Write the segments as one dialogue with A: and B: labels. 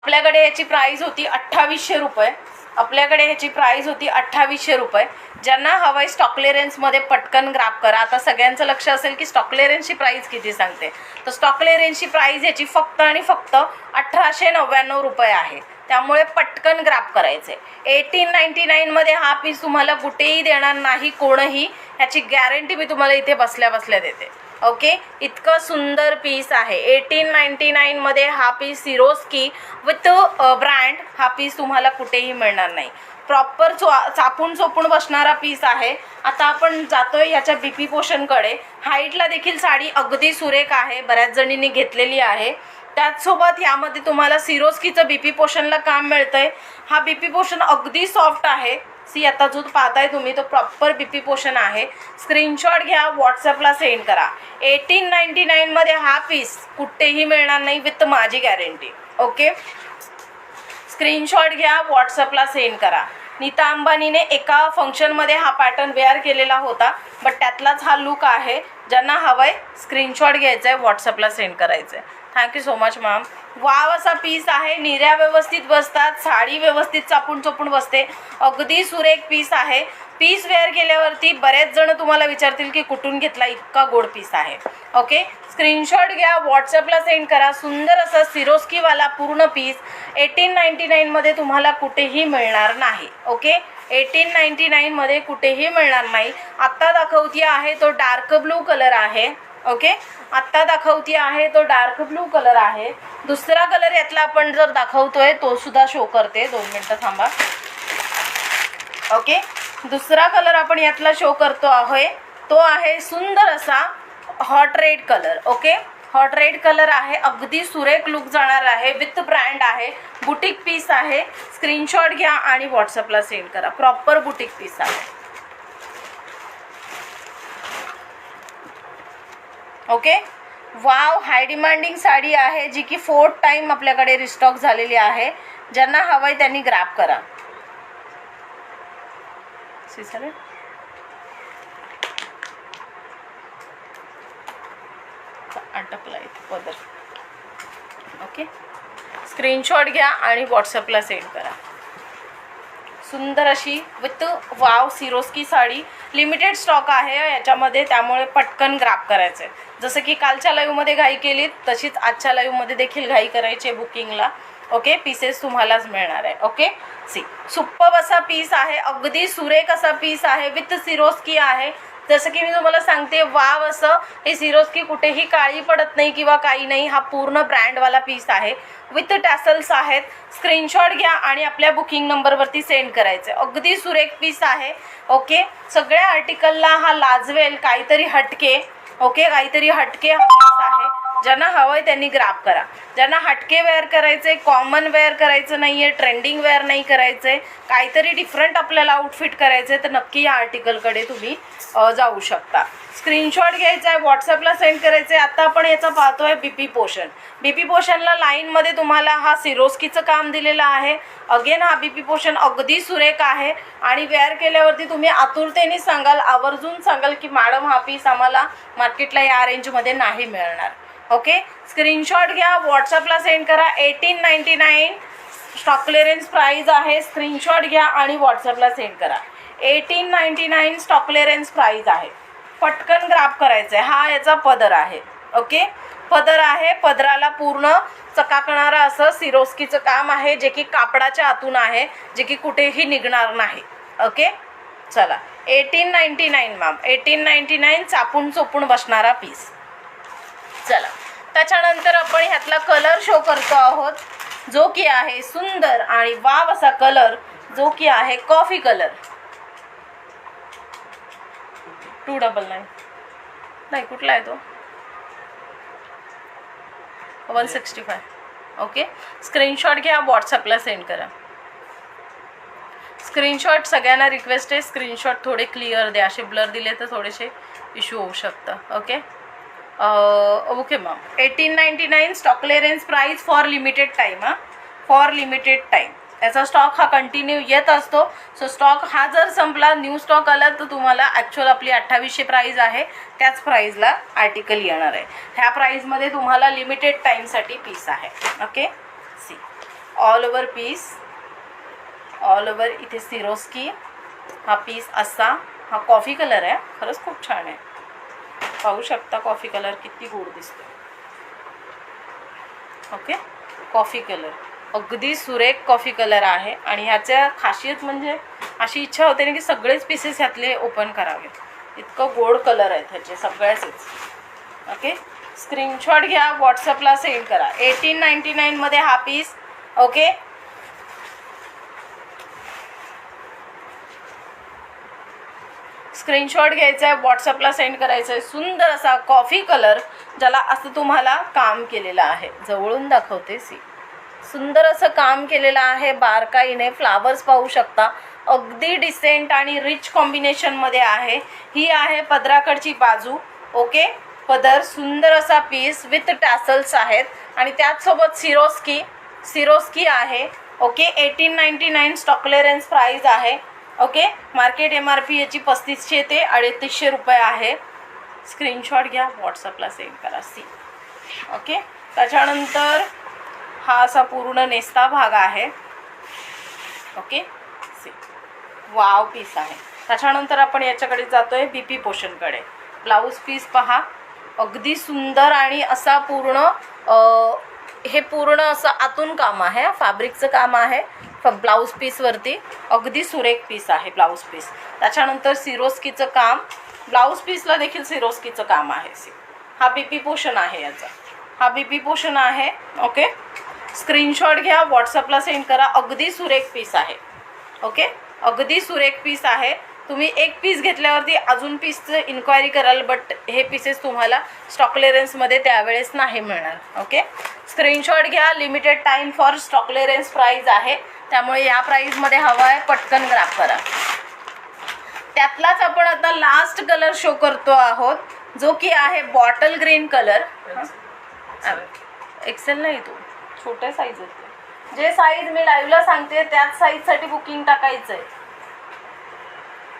A: आपल्याकडे याची प्राइस होती 2800 रुपये. आपल्याकडे ह्याची प्राइस होती 2800 रुपये. ज्यांना हवंय स्टॉक क्लिअरन्समध्ये पटकन ग्रॅब करा. आता सगळ्यांचं लक्ष असेल की स्टॉक क्लिअरन्सची प्राइस किती सांगते, तर स्टॉक क्लिअरन्सची प्राइस याची फक्त आणि फक्त 1899 रुपये आहे. त्यामुळे पटकन ग्रॅब करायचे. 1899 मध्ये हा पीस तुम्हाला कुठेही देणार नाही कोणही, ह्याची गॅरंटी मी तुम्हाला इथे बसल्या बसल्या देते. ओके, इतकं सुंदर पीस आहे. 1899 मध्ये हा पीस सिरोस्की विथ ब्रँड हा पीस तुम्हाला कुठेही मिळणार नाही. प्रॉपर चापून चोपून बसणारा पीस आहे. आता आपण जातोय याच्या बीपी पोषणकडे. हाईटला देखील साडी अगदी सुरेख आहे, बऱ्याच जणींनी घेतलेली आहे. त्याचसोबत यामध्ये तुम्हाला सिरोस्कीचं बीपी पोषणला काम मिळतंय. हा बीपी पोषण अगदी सॉफ्ट आहे. सी आता जो पाहताय तुम्ही तो प्रॉपर बीपी पोषण आहे. स्क्रीनशॉट घ्या, व्हॉट्सअपला सेंड करा. 1899 मध्ये हा पीस कुठेही मिळणार नाही विथ माझी गॅरंटी. ओके, स्क्रीनशॉट घ्या, व्हॉट्सअपला सेंड करा. नीता अंबानीने एका फंक्शनमध्ये हा पॅटर्न वेअर केलेला होता, बट त्यातलाच हा लुक आहे. ज्यांना हवंय स्क्रीनशॉट घ्यायचा आहे, व्हॉट्सअपला सेंड करायचं आहे. Thank you so much ma'am. Wow असा पीस आहे. निर्या व्यवस्थित बसतात, साडी व्यवस्थित चापून चोपून बसते. अगदी सुरेख पीस आहे. पीस वेअर केल्यावरती बरेच जण तुम्हाला विचारतील की कुठून घेतला, इतका गोड पीस आहे. ओके, स्क्रीनशॉट घ्या, व्हॉट्सअपला सेंड करा. सुंदर असा सिरोस्कीवाला पूर्ण पीस 1899 मध्ये तुम्हाला कुठेही मिळणार नाही. ओके, 1899 मध्ये कुठेही मिळणार नाही. आत्ता दाखवती आहे तो डार्क ब्लू कलर आहे. ओके, आत्ता दाखवती आहे तो डार्क ब्लू कलर आहे. दुसरा कलर यातला आपण जर दाखवतोय तो सुद्धा शो करते. 2 मिनिटं थांबा. ओके, दुसरा कलर आपण यातला शो करतो आहे तो आहे सुंदर असा hot red colour. Okay, hot red colour आहे. अगदी सुरेख लुक जाणार आहे. विथ ब्रँड आहे. बुटीक पीस आहे. स्क्रीनशॉट घ्या आणि व्हॉट्सअपला सेंड करा. प्रॉपर बुटीक पीस आहे. Okay, wow high demanding sari आहे जी की 4th टाइम आपल्याकडे रिस्टॉक झालेली आहे. ज्यांना हवंय त्यांनी ग्रॅब करा. अटकला इथे पदर. ओके, स्क्रीनशॉट घ्या आणि व्हॉट्सअपला सेंड करा. सुंदर अशी with wow Swarovski sari limited stock आहे याच्यामध्ये, त्यामुळे पटकन ग्रॅब करायचं आहे. जसं की कालच्या लाईव्हमध्ये घाई केली तशीच आजच्या लाईव्हमध्ये देखील घाई करायची आहे बुकिंगला. ओके, पीसेस तुम्हालाच मिळणार आहे. ओके, सी सुप्पब असा पीस आहे. अगदी सुरेख असा पीस आहे. विथ सिरोस्की आहे. जसं की मी तुम्हाला सांगते, वाव असं हे सिरोस्की कुठेही काळी पडत नाही किंवा काही नाही. हा पूर्ण ब्रँडवाला पीस आहे. विथ टॅसल्स आहेत. स्क्रीनशॉट घ्या आणि आपल्या बुकिंग नंबरवरती सेंड करायचं. अगदी सुरेख पीस आहे. ओके, सगळ्या आर्टिकलला हा लाजवेल काहीतरी हटके. ओके, काहीतरी हटके हा पीस आहे. ज्यांना हवंय त्यांनी ग्रॅब करा. ज्यांना हटके वेअर करायचे, कॉमन वेअर करायचं नाही आहे, ट्रेंडिंग वेअर नाही करायचं आहे, काहीतरी डिफरंट आपल्याला आउटफिट करायचं आहे, तर नक्की या आर्टिकलकडे तुम्ही जाऊ शकता. स्क्रीनशॉट घ्यायचा आहे, व्हॉट्सअपला सेंड करायचं आहे. आता आपण याचा पाहतोय बीपी पोषण. बीपी पोषणला लाईनमध्ये तुम्हाला हा सिरोस्कीचं काम दिलेलं आहे. अगेन हा बीपी पोषण अगदी सुरेख आहे आणि वेअर केल्यावरती तुम्ही आतुरतेने सांगाल, आवर्जून सांगाल की मॅडम हा पीस आम्हाला मार्केटला या रेंजमध्ये नाही मिळणार. ओके, स्क्रीनशॉट घ्या, व्हॉट्सअपला सेंड करा. 1899 स्टॉक क्लिअरन्स प्राइस आहे. स्क्रीनशॉट घ्या आणि व्हॉट्सअपला सेंड करा. 1899 स्टॉक क्लिअरन्स प्राइस आहे. पटकन ग्रॅब करायचं आहे. हा याचा पदर आहे. ओके, पदर आहे. पदराला पूर्ण चकाकणारा असं सिरोस्कीचं काम आहे, जे की कापडाच्या आतून आहे, जे की कुठेही निघणार नाही. ओके, चला 1899 मॅम, 1899 चापून चोपून बसणारा पीस. चला त्याच्यानंतर आपण ह्यातला कलर शो करतो आहोत, जो की आहे सुंदर आणि वाव असा कलर, जो की आहे कॉफी कलर. 299 नाही, कुठला आहे तो? 165. ओके, स्क्रीनशॉट घ्या, व्हॉट्सअपला सेंड करा. स्क्रीनशॉट सगळ्यांना रिक्वेस्ट आहे, स्क्रीनशॉट थोडे क्लिअर द्या. असे ब्लर दिले तर थोडेसे इश्यू होऊ शकतं. Okay, okay ma'am. 1899 stock clearance price for limited time. For limited time याचा स्टॉक हा कंटिन्यू येत असतो. सो स्टॉक हा जर संपला, न्यू स्टॉक आला, तर तुम्हाला ॲक्च्युअल आपली 2800 प्राईज आहे, त्याच प्राईजला आर्टिकल येणार आहे. ह्या प्राईजमध्ये तुम्हाला लिमिटेड टाईमसाठी पीस आहे. Okay, see all over piece, all over इथे सिरोस्की हा पीस असा. हा कॉफी कलर आहे, खरंच खूप छान आहे. पाहू शकता कॉफी कलर किती गोड दिसतो. ओके, कॉफी कलर अगदी सुरेख कॉफी कलर आहे. आणि ह्याच्या खासियत म्हणजे अशी इच्छा होते ना की सगळेच पीसेस ह्यातले ओपन करावे, इतकं गोड कलर आहेत ह्याचे सगळ्याचेच. ओके, स्क्रीनशॉट घ्या, व्हॉट्सअपला सेंड करा. 1899 मध्ये हा पीस. ओके, स्क्रीनशॉट घ्यायचा आहे, व्हॉट्सअपला सेंड करायचं आहे. सुंदर असा कॉफी कलर ज्याला असं तुम्हाला काम केलेलं आहे. जवळून दाखवते. सी, सुंदर असं काम केलेलं आहे बारकाईने. फ्लावर्स पाहू शकता, अगदी डिसेंट आणि रिच कॉम्बिनेशनमध्ये आहे. ही आहे पदराकडची बाजू. ओके, पदर सुंदर असा पीस विथ टॅसल्स आहेत आणि त्याचसोबत सिरोस्की आहे. ओके, 1899 स्टॉक क्लिअरन्स प्राईज आहे. ओके, मार्केट MRP याची 3500 ते 3800 रुपये आहे. स्क्रीनशॉट घ्या, व्हॉट्सअपला सेंड करा. सी, ओके, त्याच्यानंतर हा असा पूर्ण नेस्ता भाग आहे. ओके, सी, वाव पीस आहे. त्याच्यानंतर आपण याच्याकडे जातोय BP पोर्शनकडे. ब्लाऊज पीस पहा, अगदी सुंदर आणि असा पूर्ण हे पूर्ण असं आतून काम आहे, फॅब्रिकचं काम आहे ब्लाऊज पीसवरती. अगदी सुरेख पीस आहे ब्लाऊज पीस. त्याच्यानंतर सिरोस्कीचं काम, ब्लाऊज पीसला देखील सिरोस्कीचं काम आहे. हा BP पोर्शन आहे याचा, हा BP पोर्शन आहे. ओके, स्क्रीनशॉट घ्या, व्हॉट्सअपला सेंड करा. अगदी सुरेख पीस आहे. ओके, अगदी सुरेख पीस आहे. तुम्ही एक पीस घेतल्यावरती अजून पीसचं इन्क्वायरी कराल, बट हे पीसेस तुम्हाला स्टॉक क्लिअरन्समध्ये त्यावेळेस नाही मिळणार. ओके, स्क्रीनशॉट घ्या. Limited time for stock clearance price आहे, त्यामुळे या प्राईजमध्ये हवा आहे पटकन ग्रॅब करा. त्यातलाच आपण आता लास्ट कलर शो करतो आहोत, जो की आहे बॉटल ग्रीन कलर. एक्सेल नाही, तो छोटे साईज आहेत. जे साईज मी लाईव्हला सांगते त्याच साईजसाठी बुकिंग टाकायचं आहे,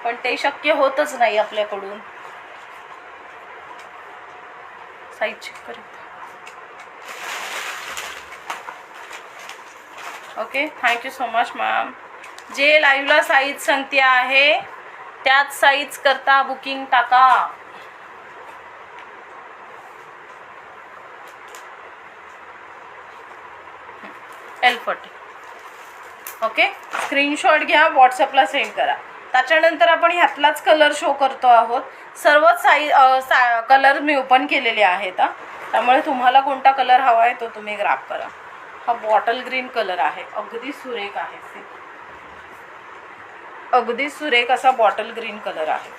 A: पण ते शक्य होतच नाही आपल्याकडून. साईज चेक करा. Okay, thank you so much ma'am. जे लाईव्हला साईज सांगते आहे त्याच साईज करता बुकिंग टाका. L40. ओके, स्क्रीनशॉट घ्या, व्हॉट्सअपला सेंड करा. त्याच्यानंतर आपण ह्यातलाच कलर शो करतो आहोत. सर्वच कलर मी ओपन केलेले आहेत, त्यामुळे तुम्हाला कोणता कलर हवा आहे तो तुम्ही ग्रॅब करा. हा बॉटल ग्रीन कलर आहे, अगदी सुरेख आहे. अगदी सुरेख असा बॉटल ग्रीन कलर आहे.